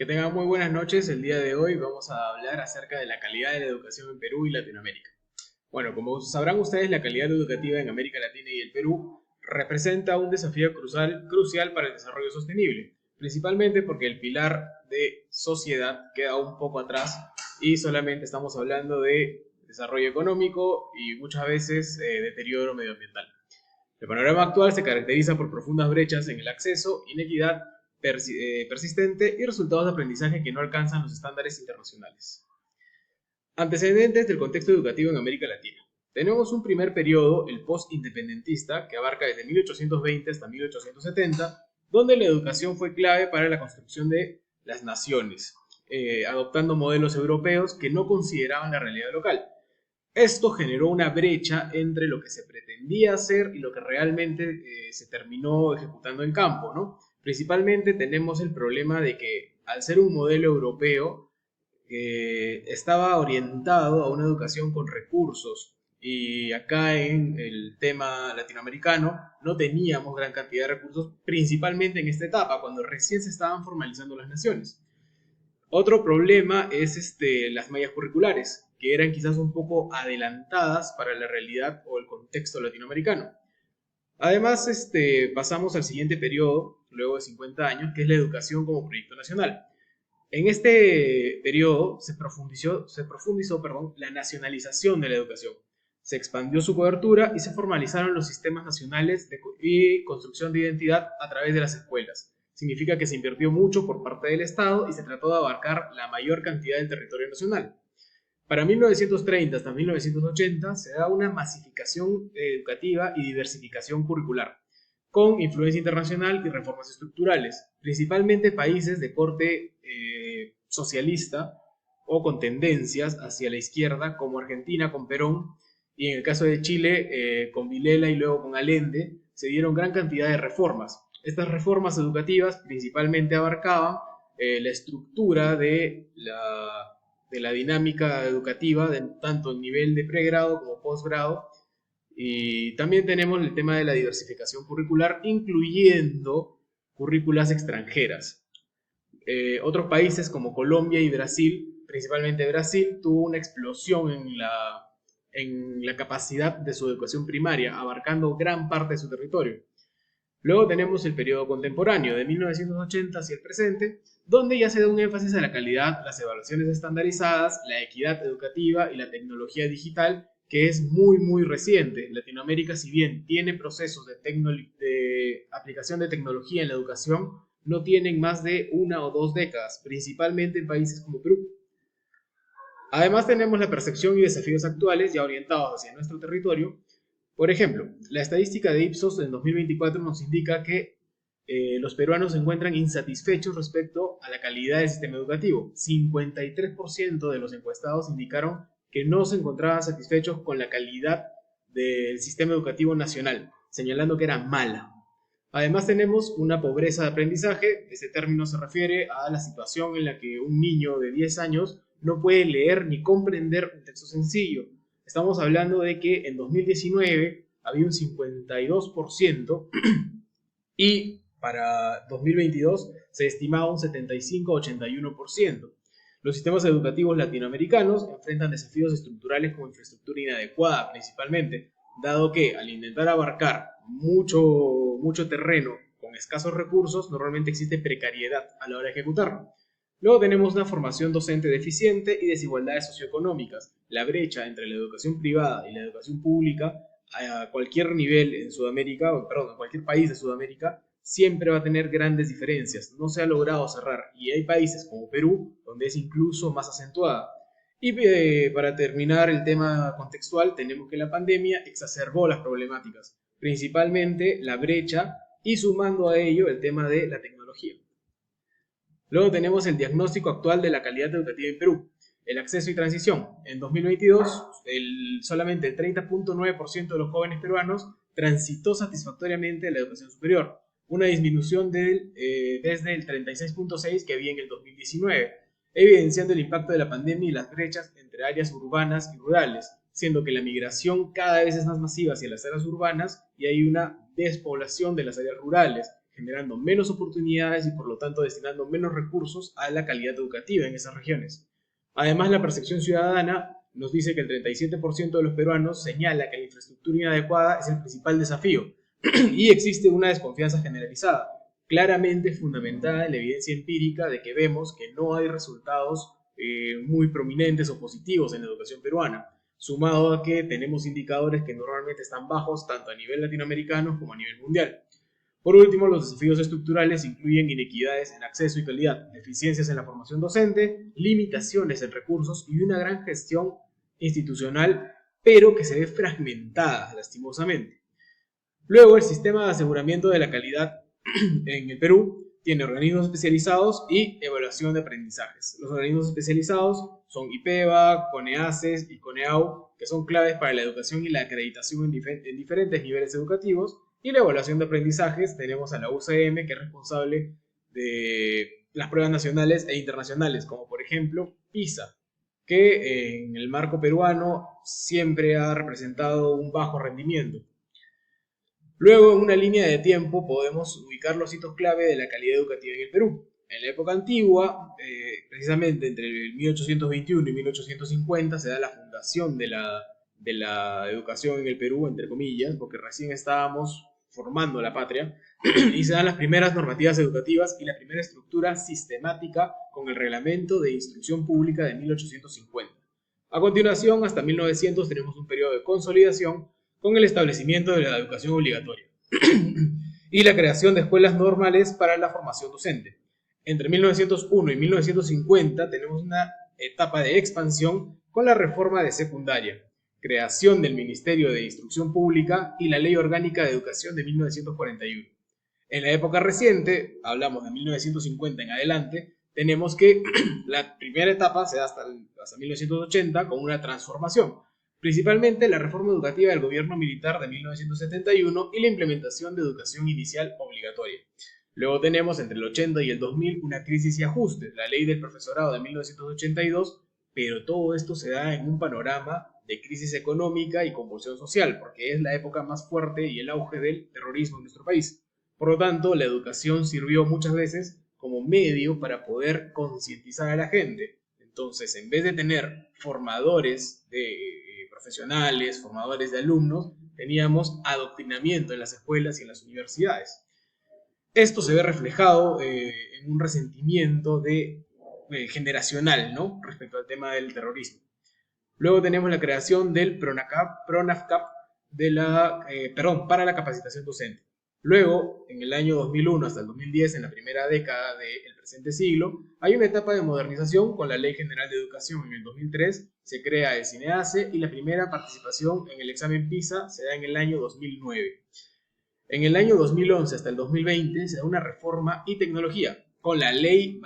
Que tengan muy buenas noches. El día de hoy vamos a hablar acerca de la calidad de la educación en Perú y Latinoamérica. Bueno, como sabrán ustedes, la calidad educativa en América Latina y el Perú representa un desafío crucial para el desarrollo sostenible, principalmente porque el pilar de sociedad queda un poco atrás y solamente estamos hablando de desarrollo económico y muchas veces deterioro medioambiental. El panorama actual se caracteriza por profundas brechas en el acceso, inequidad persistente y resultados de aprendizaje que no alcanzan los estándares internacionales. Antecedentes del contexto educativo en América Latina. Tenemos un primer periodo, el post-independentista, que abarca desde 1820 hasta 1870, donde la educación fue clave para la construcción de las naciones, adoptando modelos europeos que no consideraban la realidad local. Esto generó una brecha entre lo que se pretendía hacer y lo que realmente se terminó ejecutando en campo, ¿no? Principalmente tenemos el problema de que al ser un modelo europeo estaba orientado a una educación con recursos y acá en el tema latinoamericano no teníamos gran cantidad de recursos, principalmente en esta etapa, cuando recién se estaban formalizando las naciones. Otro problema es las mallas curriculares, que eran quizás un poco adelantadas para la realidad o el contexto latinoamericano. Además, pasamos al siguiente periodo, luego de 50 años, que es la educación como proyecto nacional. En este periodo se profundizó la nacionalización de la educación. Se expandió su cobertura y se formalizaron los sistemas nacionales y construcción de identidad a través de las escuelas. Significa que se invirtió mucho por parte del Estado y se trató de abarcar la mayor cantidad del territorio nacional. Para 1930 hasta 1980 se da una masificación educativa y diversificación curricular, con influencia internacional y reformas estructurales, principalmente países de corte socialista o con tendencias hacia la izquierda, como Argentina con Perón, y en el caso de Chile, con Vilela y luego con Allende, se dieron gran cantidad de reformas. Estas reformas educativas principalmente abarcaban la estructura de la dinámica educativa, tanto en nivel de pregrado como posgrado, y también tenemos el tema de la diversificación curricular, incluyendo currículas extranjeras. Otros países como Colombia y Brasil, principalmente Brasil, tuvo una explosión en la capacidad de su educación primaria, abarcando gran parte de su territorio. Luego tenemos el periodo contemporáneo, de 1980 hacia el presente, donde ya se da un énfasis a la calidad, las evaluaciones estandarizadas, la equidad educativa y la tecnología digital, que es muy, muy reciente. Latinoamérica, si bien tiene procesos de aplicación de tecnología en la educación, no tienen más de 1 o 2 décadas, principalmente en países como Perú. Además tenemos la percepción y desafíos actuales ya orientados hacia nuestro territorio. Por ejemplo, la estadística de Ipsos en 2024 nos indica que los peruanos se encuentran insatisfechos respecto a la calidad del sistema educativo. 53% de los encuestados indicaron que no se encontraban satisfechos con la calidad del sistema educativo nacional, señalando que era mala. Además tenemos una pobreza de aprendizaje. Este término se refiere a la situación en la que un niño de 10 años no puede leer ni comprender un texto sencillo. Estamos hablando de que en 2019 había un 52% y para 2022 se estimaba un 75-81%. Los sistemas educativos latinoamericanos enfrentan desafíos estructurales como infraestructura inadecuada principalmente, dado que al intentar abarcar mucho terreno con escasos recursos, normalmente existe precariedad a la hora de ejecutarlo. Luego tenemos una formación docente deficiente y desigualdades socioeconómicas. La brecha entre la educación privada y la educación pública a cualquier nivel en Sudamérica, perdón, en cualquier país de Sudamérica, siempre va a tener grandes diferencias. No se ha logrado cerrar y hay países como Perú donde es incluso más acentuada. Y para terminar el tema contextual, tenemos que la pandemia exacerbó las problemáticas, principalmente la brecha y sumando a ello el tema de la tecnología. Luego tenemos el diagnóstico actual de la calidad educativa en Perú. El acceso y transición. En 2022, solamente el 30.9% de los jóvenes peruanos transitó satisfactoriamente la educación superior, una disminución desde el 36.6% que había en el 2019, evidenciando el impacto de la pandemia y las brechas entre áreas urbanas y rurales, siendo que la migración cada vez es más masiva hacia las áreas urbanas y hay una despoblación de las áreas rurales, generando menos oportunidades y por lo tanto destinando menos recursos a la calidad educativa en esas regiones. Además, la percepción ciudadana nos dice que el 37% de los peruanos señala que la infraestructura inadecuada es el principal desafío y existe una desconfianza generalizada, claramente fundamentada en la evidencia empírica de que vemos que no hay resultados muy prominentes o positivos en la educación peruana, sumado a que tenemos indicadores que normalmente están bajos tanto a nivel latinoamericano como a nivel mundial. Por último, los desafíos estructurales incluyen inequidades en acceso y calidad, deficiencias en la formación docente, limitaciones en recursos y una gran gestión institucional, pero que se ve fragmentada, lastimosamente. Luego, el sistema de aseguramiento de la calidad en el Perú tiene organismos especializados y evaluación de aprendizajes. Los organismos especializados son IPEVA, CONEACES y CONEAU, que son claves para la educación y la acreditación en diferentes niveles educativos. Y la evaluación de aprendizajes tenemos a la UCM, que es responsable de las pruebas nacionales e internacionales, como por ejemplo PISA, que en el marco peruano siempre ha representado un bajo rendimiento. Luego, en una línea de tiempo, podemos ubicar los hitos clave de la calidad educativa en el Perú. En la época antigua, precisamente entre el 1821 y 1850, se da la fundación de la educación en el Perú, entre comillas, porque recién estábamos formando la patria, y se dan las primeras normativas educativas y la primera estructura sistemática con el Reglamento de Instrucción Pública de 1850. A continuación, hasta 1900, tenemos un periodo de consolidación con el establecimiento de la educación obligatoria y la creación de escuelas normales para la formación docente. Entre 1901 y 1950 tenemos una etapa de expansión con la reforma de secundaria, creación del Ministerio de Instrucción Pública y la Ley Orgánica de Educación de 1941. En la época reciente, hablamos de 1950 en adelante, tenemos que la primera etapa se da hasta 1980 con una transformación, principalmente la reforma educativa del gobierno militar de 1971 y la implementación de educación inicial obligatoria. Luego tenemos entre el 80 y el 2000 una crisis y ajustes, la ley del profesorado de 1982, pero todo esto se da en un panorama de crisis económica y convulsión social, porque es la época más fuerte y el auge del terrorismo en nuestro país. Por lo tanto, la educación sirvió muchas veces como medio para poder concientizar a la gente. Entonces, en vez de tener formadores de profesionales, formadores de alumnos, teníamos adoctrinamiento en las escuelas y en las universidades. Esto se ve reflejado en un resentimiento generacional, ¿no?, respecto al tema del terrorismo. Luego tenemos la creación del PRONAFCAP para la capacitación docente. Luego, en el año 2001 hasta el 2010, en la primera década del presente siglo, hay una etapa de modernización con la Ley General de Educación. En el 2003 se crea el CINEACE y la primera participación en el examen PISA se da en el año 2009. En el año 2011 hasta el 2020 se da una reforma y tecnología, con la Ley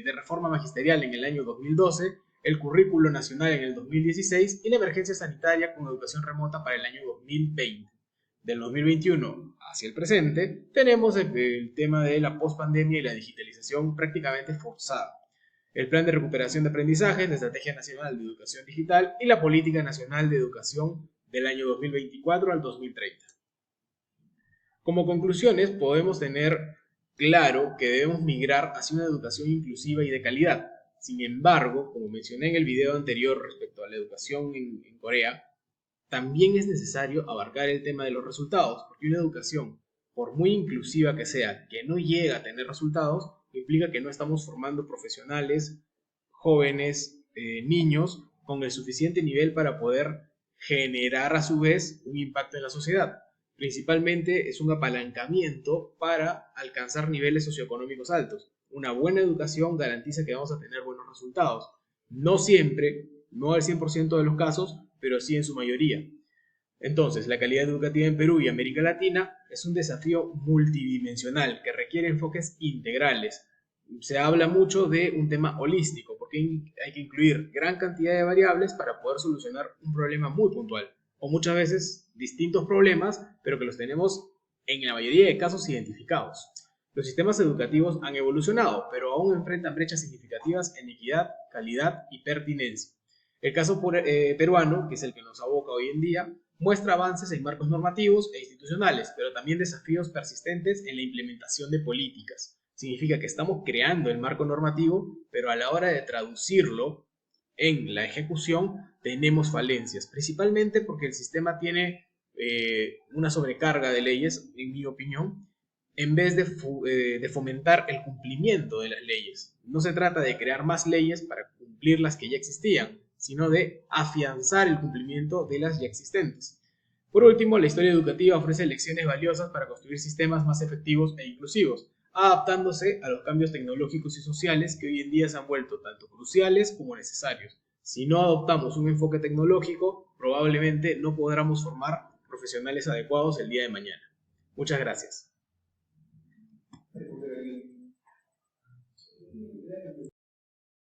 de Reforma Magisterial en el año 2012, el Currículo Nacional en el 2016 y la emergencia sanitaria con educación remota para el año 2020. Del 2021 hacia el presente, tenemos el tema de la pospandemia y la digitalización prácticamente forzada, el Plan de Recuperación de Aprendizajes, la Estrategia Nacional de Educación Digital y la Política Nacional de Educación del año 2024 al 2030. Como conclusiones, podemos tener claro que debemos migrar hacia una educación inclusiva y de calidad. Sin embargo, como mencioné en el video anterior respecto a la educación en Corea, también es necesario abarcar el tema de los resultados, porque una educación, por muy inclusiva que sea, que no llega a tener resultados, implica que no estamos formando profesionales, jóvenes, niños, con el suficiente nivel para poder generar a su vez un impacto en la sociedad. Principalmente es un apalancamiento para alcanzar niveles socioeconómicos altos. Una buena educación garantiza que vamos a tener buenos resultados. No siempre, no al 100% de los casos, pero sí en su mayoría. Entonces, la calidad educativa en Perú y América Latina es un desafío multidimensional que requiere enfoques integrales. Se habla mucho de un tema holístico, porque hay que incluir gran cantidad de variables para poder solucionar un problema muy puntual, o muchas veces distintos problemas, pero que los tenemos en la mayoría de casos identificados. Los sistemas educativos han evolucionado, pero aún enfrentan brechas significativas en equidad, calidad y pertinencia. El caso peruano, que es el que nos aboca hoy en día, muestra avances en marcos normativos e institucionales, pero también desafíos persistentes en la implementación de políticas. Significa que estamos creando el marco normativo, pero a la hora de traducirlo en la ejecución tenemos falencias, principalmente porque el sistema tiene una sobrecarga de leyes, en mi opinión, en vez de fomentar el cumplimiento de las leyes. No se trata de crear más leyes para cumplir las que ya existían, sino de afianzar el cumplimiento de las ya existentes. Por último, la historia educativa ofrece lecciones valiosas para construir sistemas más efectivos e inclusivos, adaptándose a los cambios tecnológicos y sociales que hoy en día se han vuelto tanto cruciales como necesarios. Si no adoptamos un enfoque tecnológico, probablemente no podamos formar profesionales adecuados el día de mañana. Muchas gracias.